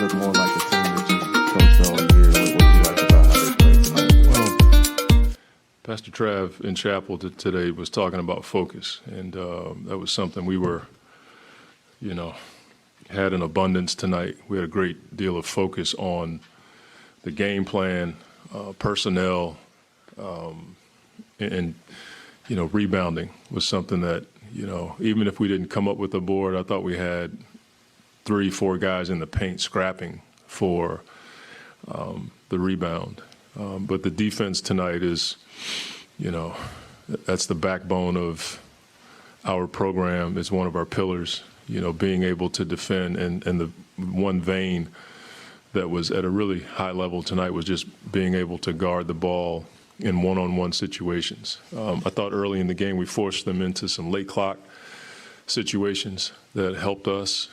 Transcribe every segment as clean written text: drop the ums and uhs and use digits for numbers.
look more like the team that you coached all year? What do you like about how they played tonight? Well, Pastor Trav in chapel today was talking about focus, and that was something we were, had in abundance tonight. We had a great deal of focus on the game plan, personnel, and rebounding was something that, even if we didn't come up with a board, I thought we had 3-4 guys in the paint scrapping for the rebound. But the defense tonight is, that's the backbone of our program. It's one of our pillars, being able to defend. And the one vein that was at a really high level tonight was just being able to guard the ball in one-on-one situations. I thought early in the game we forced them into some late clock situations that helped us.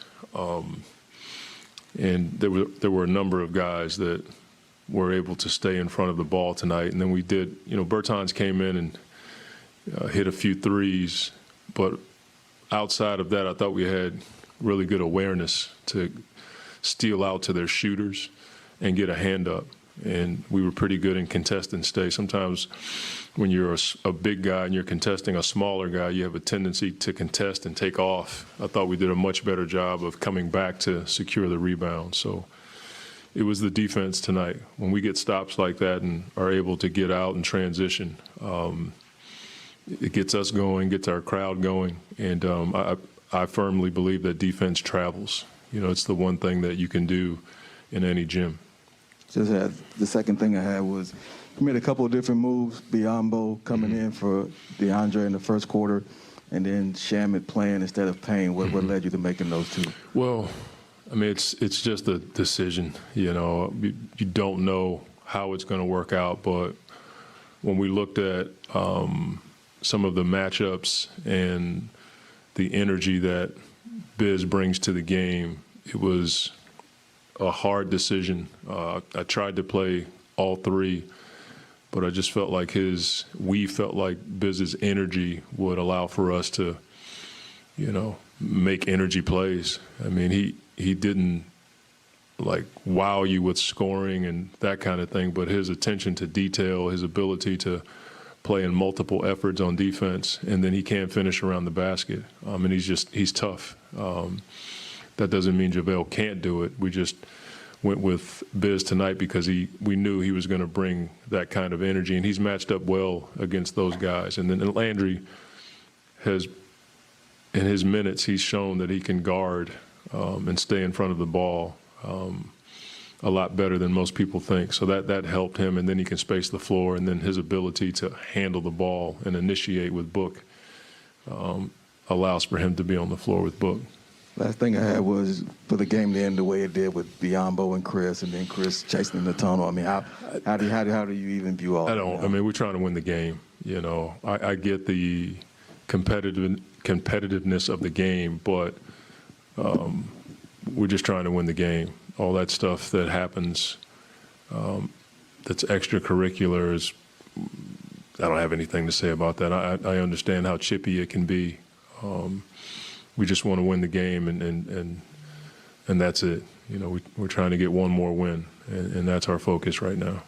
And there were a number of guys that were able to stay in front of the ball tonight. And then we did, Bertans came in and hit a few threes. But outside of that, I thought we had really good awareness to steal out to their shooters and get a hand up. And we were pretty good in contest and stay. Sometimes when you're a big guy and you're contesting a smaller guy, you have a tendency to contest and take off. I thought we did a much better job of coming back to secure the rebound. So it was the defense tonight. When we get stops like that and are able to get out and transition, it gets us going, gets our crowd going. And I firmly believe that defense travels. It's the one thing that you can do in any gym. The second thing I had was we made a couple of different moves. Biyombo coming in for DeAndre in the first quarter, and then Shamet playing instead of Payne. What led you to making those two? Well, I mean, it's just a decision. You don't know how it's going to work out, but when we looked at some of the matchups and the energy that Biz brings to the game, it was a hard decision. I tried to play all three, but I just felt like we felt like Biz's energy would allow for us to, make energy plays. I mean, he didn't wow you with scoring and that kind of thing, but his attention to detail, his ability to play in multiple efforts on defense, and then he can't finish around the basket. And he's tough. That doesn't mean JaVale can't do it. We just went with Biz tonight because we knew he was going to bring that kind of energy, and he's matched up well against those guys. And then Landry has, in his minutes, he's shown that he can guard and stay in front of the ball a lot better than most people think. So that helped him, and then he can space the floor, and then his ability to handle the ball and initiate with Book allows for him to be on the floor with Book. Last thing I had was for the game to end the way it did with Biyombo and Chris, and then Chris chasing in the tunnel. I mean, how do you even view all that? I mean, we're trying to win the game. I get the competitiveness of the game, but we're just trying to win the game. All that stuff that happens that's extracurricular is, I don't have anything to say about that. I understand how chippy it can be. We just want to win the game, and that's it. We're trying to get one more win, and that's our focus right now.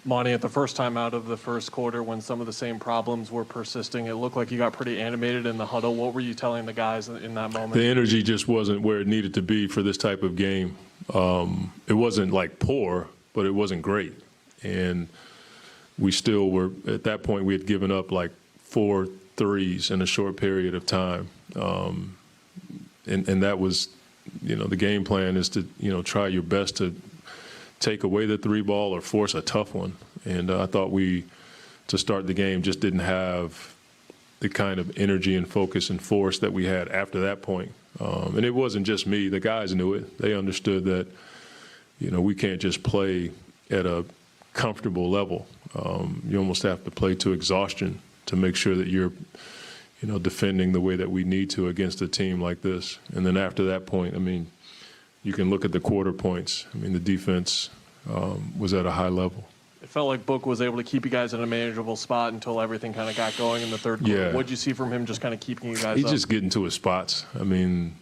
Monty, at the first time out of the first quarter, when some of the same problems were persisting, it looked like you got pretty animated in the huddle. What were you telling the guys in that moment? The energy just wasn't where it needed to be for this type of game. It wasn't poor, but it wasn't great. And we still were, at that point, we had given up 4 threes in a short period of time. And that was, the game plan is to, try your best to take away the three ball or force a tough one. And I thought to start the game, just didn't have the kind of energy and focus and force that we had after that point. And it wasn't just me. The guys knew it. They understood that, we can't just play at a comfortable level. You almost have to play to exhaustion to make sure that you're, defending the way that we need to against a team like this. And then after that point, I mean, you can look at the quarter points. I mean, the defense was at a high level. It felt like Book was able to keep you guys in a manageable spot until everything kind of got going in the third quarter. Yeah. What did you see from him just kind of keeping you guys He's up? just getting to his spots. I mean,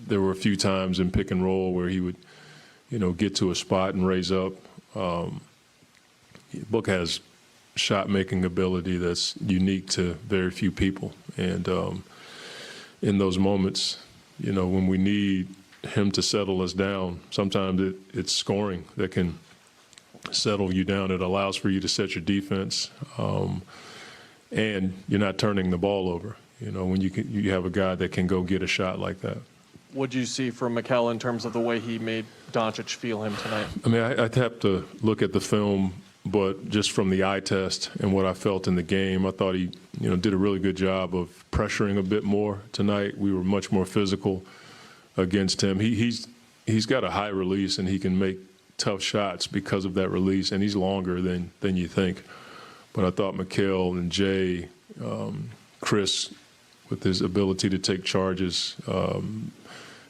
there were a few times in pick and roll where he would, get to a spot and raise up. Book has shot-making ability that's unique to very few people. And in those moments, when we need him to settle us down, sometimes it's scoring that can settle you down. It allows for you to set your defense, and you're not turning the ball over. When you have a guy that can go get a shot like that. What did you see from Mikel in terms of the way he made Doncic feel him tonight? I mean, I'd have to look at the film, but just from the eye test and what I felt in the game, I thought he, did a really good job of pressuring a bit more tonight. We were much more physical against him. He's got a high release, and he can make tough shots because of that release, and he's longer than you think. But I thought Mikel and Jay, Chris, with his ability to take charges,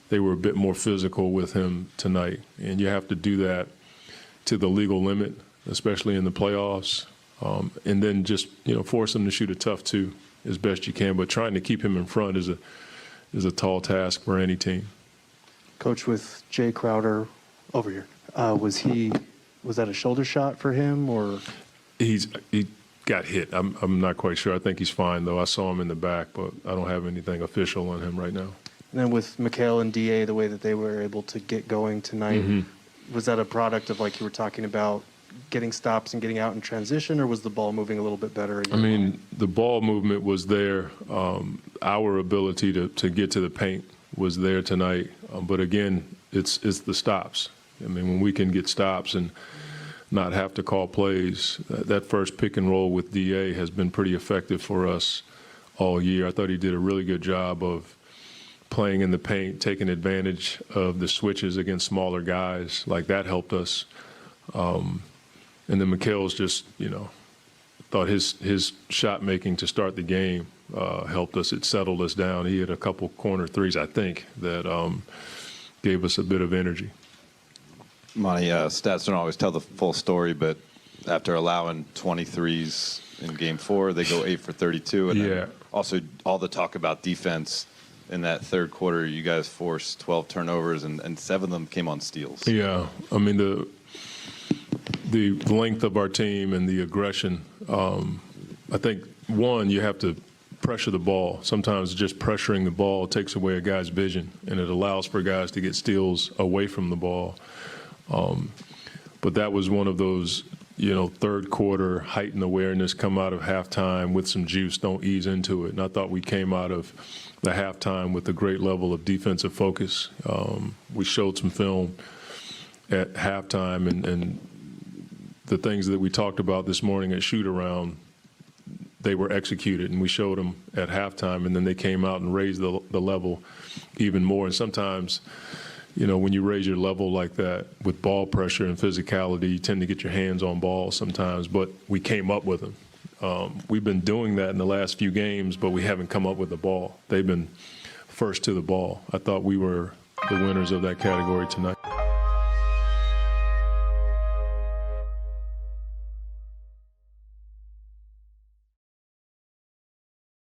they were a bit more physical with him tonight. And you have to do that to the legal limit, especially in the playoffs. And then just, force him to shoot a tough two as best you can. But trying to keep him in front is a tall task for any team. Coach, with Jay Crowder over here, was that a shoulder shot for him, or? He got hit. I'm not quite sure. I think he's fine, though. I saw him in the back, but I don't have anything official on him right now. And then with Mikel and DA, the way that they were able to get going tonight, was that a product of, like you were talking about, getting stops and getting out in transition, or was the ball moving a little bit better? I mean, the ball movement was there. Our ability to get to the paint was there tonight. But again, it's the stops. I mean, when we can get stops and not have to call plays, that first pick and roll with DA has been pretty effective for us all year. I thought he did a really good job of playing in the paint, taking advantage of the switches against smaller guys. Like, that helped us. And then Mikel's just, thought his shot making to start the game helped us. It settled us down. He had a couple corner threes, I think, that gave us a bit of energy. Monty, stats don't always tell the full story, but after allowing 23s in Game 4, they go 8 for 32. And then also all the talk about defense in that third quarter. You guys forced 12 turnovers, and 7 of them came on steals. Yeah, I mean, the length of our team and the aggression, I think, one, you have to pressure the ball. Sometimes just pressuring the ball takes away a guy's vision, and it allows for guys to get steals away from the ball. But that was one of those, third quarter heightened awareness, come out of halftime with some juice, don't ease into it. And I thought we came out of the halftime with a great level of defensive focus. We showed some film at halftime, and the things that we talked about this morning at shoot-around, they were executed, and we showed them at halftime, and then they came out and raised the level even more. And sometimes, when you raise your level like that with ball pressure and physicality, you tend to get your hands on balls sometimes, but we came up with them. We've been doing that in the last few games, but we haven't come up with the ball. They've been first to the ball. I thought we were the winners of that category tonight.